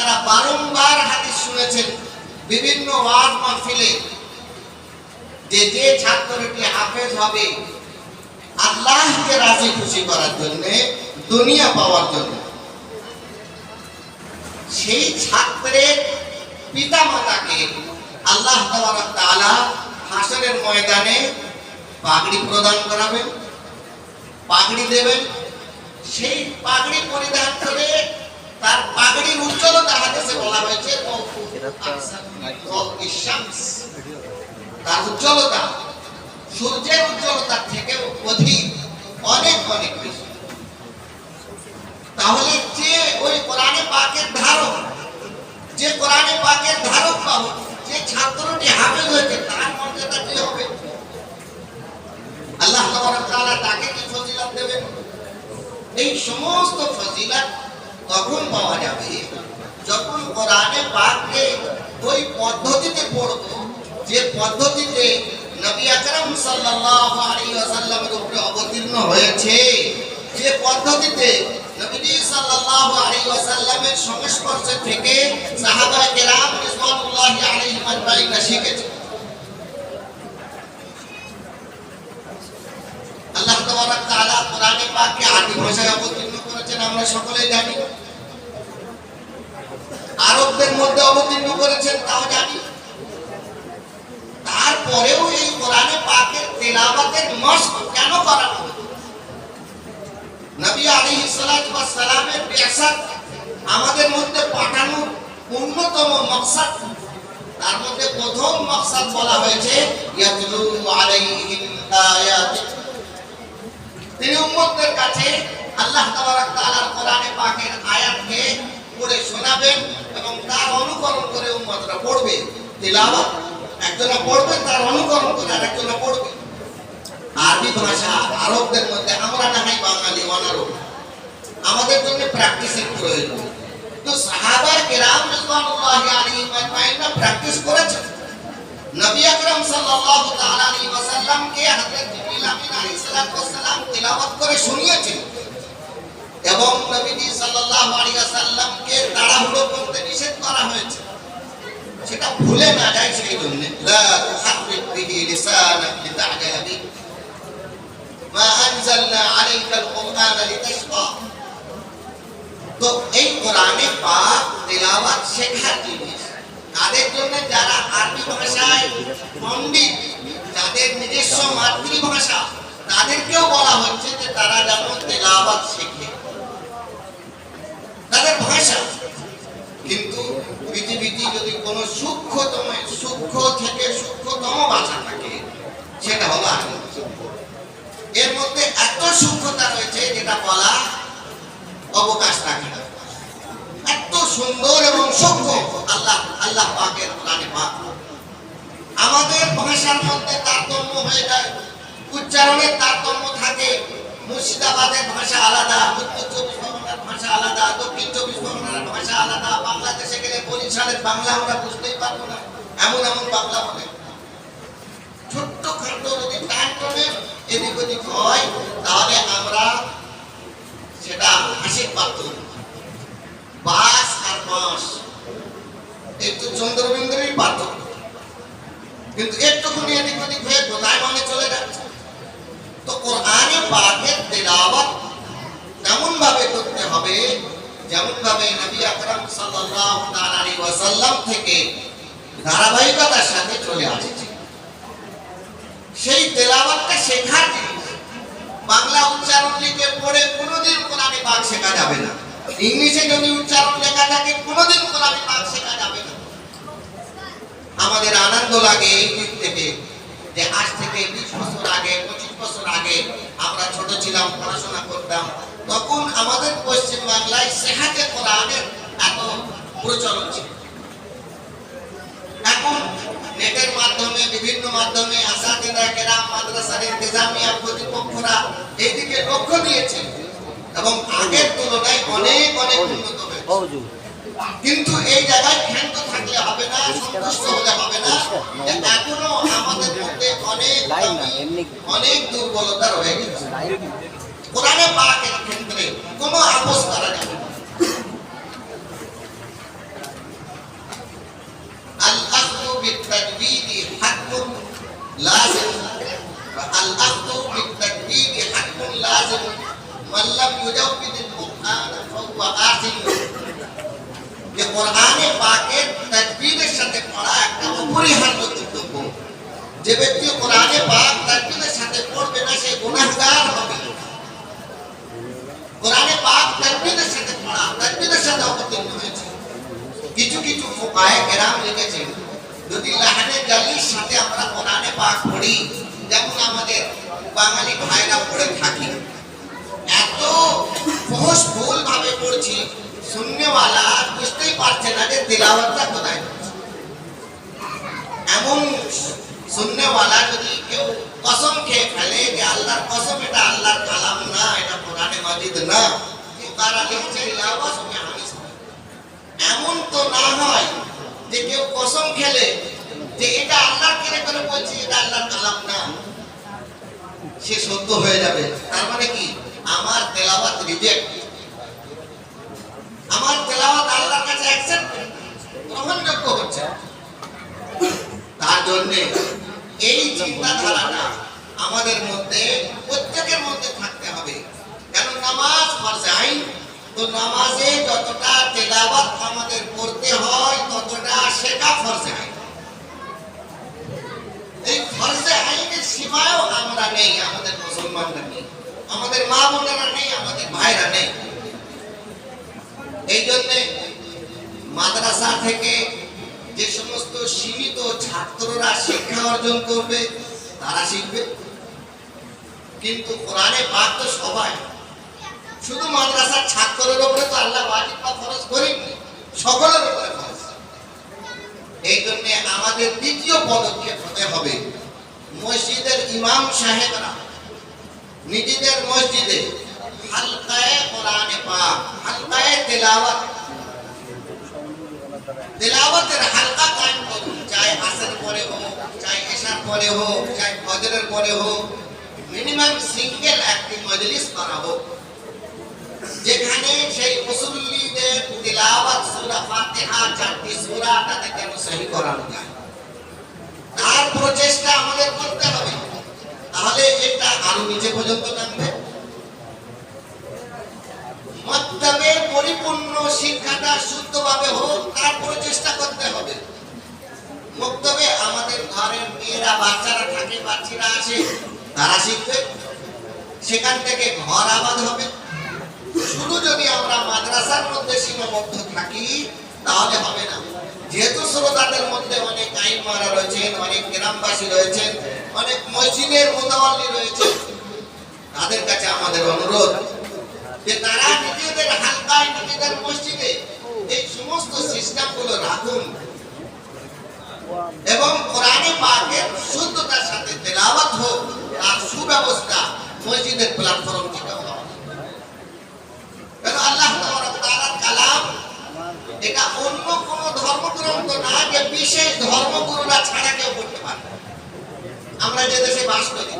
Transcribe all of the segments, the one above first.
আপনারা বারংবার হাদিস শুনেছেন বিভিন্ন ওয়াজ মাহফিলে, যে যে ছাত্রটি হাফেজ হবে আল্লাহকে রাজি খুশি করার জন্য, দুনিয়া পাওয়ার জন্য, সেই ছাত্রের পিতামাতাকে আল্লাহ তাআলা হাসরের ময়দানে পাগড়ি প্রদান করাবেন, পাগড়ি দেবেন। সেই পাগড়ি পরিধান করে তার পাগড়ির উজ্জ্বলতা হাদিসে বলা হয়েছে তার উজ্জ্বলতা সূর্যের উজ্জ্বলতার থেকে অধিক, অনেক অনেক বেশি। তাহলে যে ওই কোরআনে পাকের ধারক, যে কোরআনে পাকের ধারক পাবো, যে ছাত্রটি হাফেজ হয়েছে তার মর্যাদা কি হবে? আল্লাহ তাআলা তাকে কি ফজিলত দেবেন? এই সমস্ত ফজিলত তখন পাওয়া যাবে যখন কোরআনে পাককে ওই পদ্ধতিতে পড়ব, যে পদ্ধতিতে নবী আকরাম সাল্লাল্লাহু আলাইহি ওয়াসাল্লামের উপরে অবতীর্ণ হয়েছে, যে পদ্ধতিতে নবীজি সাল্লাল্লাহু আলাইহি ওয়াসাল্লামের সংস্পর্শ থেকে সাহাবায়ে কেরাম রিজওয়ানুল্লাহি আলাইহিম আজমাইন শিখেছে। আল্লাহ তাআলা কোরআনে পাককে আরবি ভাষায় অবতীর্ণ করেছেন, আমরা সকলেই জানি। আরবদের মধ্যে অবতীর্ণ করেছেন, তাও জানি। তারপরেও এই কোরআনে পাকের তেলাওয়াতের মশক কেন করা হবে? নবী আলাইহিস সালাতু ওয়াস সালামের বিআসাত আমাদের মধ্যে পাঠানোর অন্যতম মাকসাদ, তার মধ্যে প্রথম মাকসাদ বলা হয়েছে ইয়াতলু আলাইহিম আয়াতি। তিনি উম্মতদের কাছে আল্লাহ তাআলার কোরআনে পাকের আয়াতকে পড়ে শোনাবেন এবং তার অনুকরণ করে উম্মতরা পড়বে। তিলাওয়াত একজনা পড়বে, তার অনুকরণ করে আরেকজনা পড়বে। আরবি ভাষা আরবদের মধ্যে, আমরা না হয় বাঙালি অনারব, আমাদের জন্য প্র্যাকটিসের প্রয়োজন। তো সাহাবায়ে কেরাম রিজওয়ানুল্লাহি আলাইহিম আজমাইন প্র্যাকটিস করেছেন। নবী আকরাম সাল্লাল্লাহু তাআলা আলাইহি ওয়াসাল্লামকে হযরত জিবরিল আমিন আলাইহিস সালাতু ওয়াস সালাম তিলাওয়াত করে শুনিয়েছেন এবং নবীজি সাল্লাল্লাহু আলাইহি ওয়াসাল্লামকে তাড়াহুড়ো করতে নিষেধ করা হয়েছে, সেটা ভুলে না যায় সেই জন্য। লা তুহাররিক বিহি লিসানাক লিতা'জালা বিহি মা আনজালনা আলাইকাল কুরআনা লিতাশকা। তো এই কোরআনে পাক তেলাওয়াত শেখার জিনিস তাদের জন্য যারা আরবি ভাষায় পণ্ডিত, যাদের নিজস্ব মাতৃভাষা, তাদেরকেও বলা হচ্ছে যে তারা যেন তেলাওয়াত শেখে তাদের ভাষা। কিন্তু পৃথিবীতে যদি কোনো সূক্ষ্ম থেকে সূক্ষ্মতম ভাষা থাকে সেটা হলো আরবি। এর মধ্যে এত সূক্ষ্মতা রয়েছে যেটা বলা অবকাশ রাখে না, এত সুন্দর এবং সূক্ষ্ম আল্লাহ পাকের কোরআনে পাক। আমাদের ভাষার মধ্যে তারতম্য হয়ে যায়, উচ্চারণের তারতম্য থাকে। মুর্শিদাবাদের ভাষা আলাদা, উত্তর চব্বিশ পরগনার ভাষা আলাদা, দক্ষিণ চব্বিশ পরগনার ভাষা আলাদা। বাংলাদেশে গেলে বরিশালের বাংলা আমরা বুঝতেই পারবো না, এমন এমন বাংলা বলে। ছোট্ট খাদ্য যদি টানটনে এদিক ওদিক হয় তাহলে আমরা সেটা হাসির পাত্র। বাস আর বাঁশ একটু চন্দ্রবিন্দুরই পার্থক্য, কিন্তু একটুখানি এদিক ওদিক হয়ে কোথায় মানে চলে যাচ্ছে। তো কোরআনে পাকের তেলাওয়াত তেমন ভাবে করতে হবে যেমন ভাবে নবী আকরাম সাল্লাল্লাহু তাআলা আলাইহি ওয়াসাল্লাম থেকে ধারাবাহিকতার সাথে চলে আসছে। সেই তেলাওয়াতটা শেখার জিনিস। বাংলা উচ্চারণ লিখে পড়ে কোনোদিন কোরআনে পাক শেখা যাবে না। ইংলিশে যদি উচ্চারণ লেখা থাকে কোনোদিন কোরআনে পাক শেখা যাবে না। আমাদের আনন্দ লাগে এই দিক থেকে যে আজ থেকে 20 বছর আগে, 25 বছর আগে আমরা ছোট ছিলাম, পড়াশোনা করতাম, তখন আমাদের পশ্চিম বাংলায় সেহাতে কোরআনের এত প্রচলন ছিল। এখন নেটের মাধ্যমে, বিভিন্ন মাধ্যমে আসাতিদা কেরাম, মাদ্রাসার ইন্তেজামিয়া কর্তৃপক্ষরা এইদিকে লক্ষ্য দিয়েছেন এবং আগের তুলনায় অনেক অনেক উন্নত হয়েছে। কিন্তু এই জায়গায় ক্ষান্ত থাকলে হবে না, সন্তুষ্ট হলে হবে না। এখনো আমাদের মধ্যে অনেক দুর্বলতা রয়ে গেছে। কোরআনে পাকের ক্ষেত্রে কোনো আপোষ করা যাবে না। বিত-তাজবীদি হাক্কুন লাযিম ওয়া আল-আখযু বিত-তাজবীদি হাক্কুন লাযিম মান লাম ইউজাওবিদিল কুরআন ফাহুয়া আযিম। যে কোরআনে পাকের তাজবীদের সাথে পড়া একটা অপরিহার্য কর্তব্য। যে ব্যক্তি কোরআনে পাক তাজবীদের সাথে পড়বে না সে গুনাহগার হবে। কোরআনে পাক তাজবীদের সাথে পড়া তাজবীদের সাথে অবতীর্ণ হয়েছে। কিছু কিছু ফুকায়ে কেরাম লিখেছেন যদি লাহানে জালির সাথে আমরা কোরআনে পাক পড়ি, যেমন আমাদের বাঙালি ভাইরা পড়ে থাকি, এত ফহশফুল ভাবে পড়ছি শুননেওয়ালা বুঝতেই পারছে না যে তিলাওয়াতটা কোথায় হচ্ছে। এমন শুননেওয়ালা যদি কেউ কসম খেয়ে ফেলে যে আল্লাহর কসম এটা আল্লাহর কালাম না, এটা কোরআনে মাজিদ না, তারা লিখছে তিলাওয়াত শুনে হাদিস। এমন তো না হয় যে কেউ কসম খেলে যে এটা আল্লাহর কেন করে বলছি এটা আল্লাহর কালাম না, সে সত্য হয়ে যাবে। তার মানে কি আমার তেলাওয়াত রিজেক্ট, আমার তেলাওয়াত আল্লাহর কাছে অ্যাকসেপ্ট গ্রহণযোগ্য হচ্ছে। তার জন্য এই চিন্তাধারাটা আমাদের মধ্যে প্রত্যেকের মধ্যে থাকতে হবে। কেন নামাজ ফরজ আইন, তো নামাজে যতটা তেলাওয়াত আমাদের করতে হয় ততটা শেখা ফরজ আইন। এই ফরজ আইনের সীমায়ও আমরা নেই, আমাদের মুসলমানরা নেই, আমাদের মা বোনেরা নেই, আমাদের ভাইরা নেই। এই জন্য মাদ্রাসা থেকে যে সমস্ত সীমিত ছাত্ররা শিক্ষা অর্জন করবে তারা শিখবে, কিন্তু কোরআনে পাক তো সবাই, শুধু মাদ্রাসার ছাত্রের উপরে তো আল্লাহ ওয়াজিব বা ফরজ করেননি, সকলের উপরে ফরজ। এই জন্য আমাদের দ্বিতীয় পদক্ষেপ হতে হবে মসজিদের ইমাম সাহেবরা নিজেদের মসজিদে হালকায়ে কোরআনে পাক, হালকায়ে তেলাওয়াতের হালকা কায়েম করুন। চাই আসর পরে হোক, চাই এশার পরে হোক, চাই ফজরের পরে হোক, মিনিমাম সিঙ্গেল একটি মজলিস করা হোক যেখানে সেই মুসল্লিদের তিলাওয়াত সূরা ফাতিহা, 4টি সূরা তাদের যেন সহি করানো যায়। তার প্রচেষ্টা আমাদের করতে হবে, তাহলে এটা আরো নিচে পর্যন্ত নামবে। মক্তবে পরিপূর্ণ শিক্ষাটা শুদ্ধভাবে হোক তার প্রচেষ্টা করতে হবে। মক্তবে আমাদের ঘরের মেয়েরা বাচ্চারা থাকে, বাচ্চারা আসে, তারা শিখবে, সেখান থেকে ঘর আবাদ হবে। শুধু যদি আমরা মাদ্রাসার মধ্যে সীমাবদ্ধ থাকি তাহলে হবে না। যেহেতু শ্রোতাদের মধ্যে অনেক আইনমারা রয়েছেন, অনেক গ্রামবাসী রয়েছেন, অনেক মসজিদের মুতাওয়াল্লি রয়েছেন, তাদের কাছে আমাদের অনুরোধ যে তারা নিজেদের হালকায় নিজেদের মসজিদে এই সমস্ত সিস্টেমগুলো রাখুন এবং কোরআনে পাকের শুদ্ধতার সাথে তেলাওয়াত হোক, তার সুব্যবস্থা মসজিদের প্ল্যাটফর্ম থেকে হবে। কারণ আল্লাহ তাআলার কালাম এটা অন্য কোনো ধর্মগ্রন্থ না যে বিশেষ ধর্মগুরুরা ছাড়া কেউ পড়তে পারে। আমরা যে দেশে বাস করি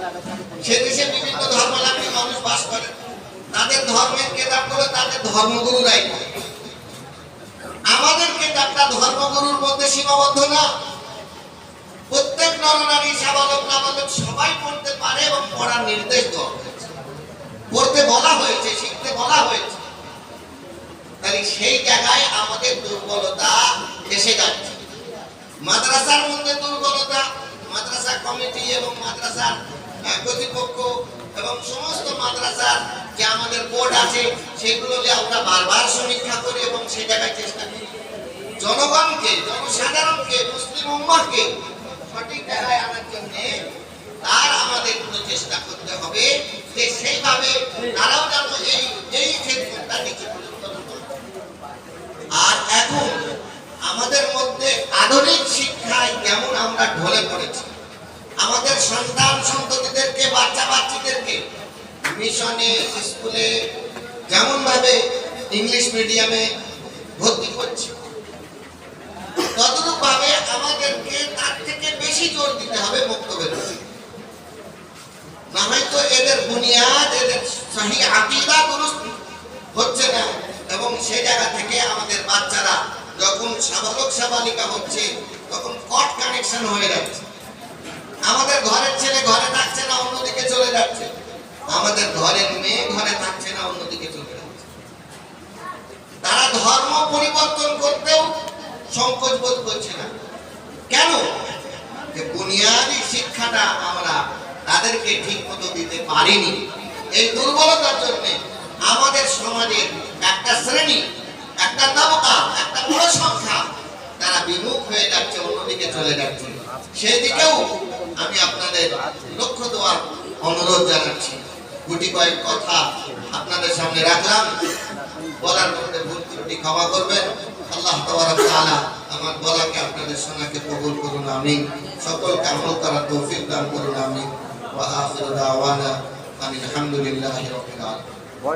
সে দেশে বিভিন্ন ধর্মাবলম্বী মানুষ বাস করে, তাদের ধর্মের কিতাবগুলো তাদের ধর্মগুরুরাই পড়ে। আমাদের কিতাবটা ধর্মগুরুর মধ্যে সীমাবদ্ধ না, প্রত্যেক নরনারী, শাবালক, নাবালক সবাই পড়তে পারে এবং পড়ার নির্দেশ দেওয়া হয়েছে, পড়তে বলা হয়েছে, শিখতে বলা হয়েছে। তাই সেই জায়গায় আমাদের দুর্বলতা এসে যাচ্ছে। মাদ্রাসার মধ্যে দুর্বলতা, মাদ্রাসা কমিটি এবং মাদ্রাসার কর্তৃপক্ষ এবং সমস্ত মাদ্রাসার যে আমাদের বোর্ড আছে সেগুলো যে আমরা বারবার সমীক্ষা করি এবং সেই জায়গায় চেষ্টা করি জনগণকে, জনসাধারণকে, মুসলিম উম্মাহকে সঠিক জায়গায় আনার জন্য। তার আমাদের চেষ্টা করতে হবে যে সেইভাবে তারাও যেন এই ক্ষেত্রটা নিচে পর্যন্ত। আর এখন আমাদের মধ্যে আধুনিক শিক্ষায় যেমন আমরা ঢলে পড়েছি, আমাদের সন্তান সন্ততিদেরকে, বাচ্চা বাচ্চাদেরকে মিশনে, স্কুলে যেমন ভাবে ইংলিশ মিডিয়ামে ভর্তি করছে, ততটুকু ভাবে আমাদেরকে তার থেকে বেশি জোর দিতে হবে মক্তবের উপর। না হয়তো এদের বুনিয়াদ, এদের সহি আকীদা দুরুস্ত হচ্ছে না এবং সেই জায়গা থেকে আমাদের বাচ্চারা যখন সাবালক সাবালিকা হচ্ছে তখন কট কানেকশন হয়ে যাচ্ছে। আমাদের ঘরের ছেলে ঘরে থাকছে না, অন্যদিকে চলে যাচ্ছে। আমাদের ঘরের মেয়ে ঘরে থাকছে না, অন্যদিকে চলে যাচ্ছে। তারা ধর্ম পরিবর্তন করতেও সংকোচ বোধ করছে না। কেন? যে বুনিয়াদি শিক্ষাটা আমরা তাদেরকে ঠিক মতো দিতে পারিনি। এই দুর্বলতার জন্য আমাদের সমাজের একটা শ্রেণী, একটা তাবকা, একটা বড় সংখ্যা তারা বিমুখ হয়ে যাচ্ছে, অন্যদিকে চলে যাচ্ছে। সেই দিকেও আমি আপনাদের লক্ষ্য দেওয়ার অনুরোধ জানাচ্ছি। গুটি কয়েক কথা আপনাদের সামনে রাখলাম, বলার মধ্যে ভুল ত্রুটি ক্ষমা করবেন। আল্লাহ তাবারক ওয়া তাআলা আমার বলাকে আপনাদের শোনাকে কবুল করুন, আমিন। সকলকে আমল করার তৌফিক দান করুন, আমিন। ওয়া আখিরু দাওয়ানা আলহামদুলিল্লাহি রাব্বিল আলামিন।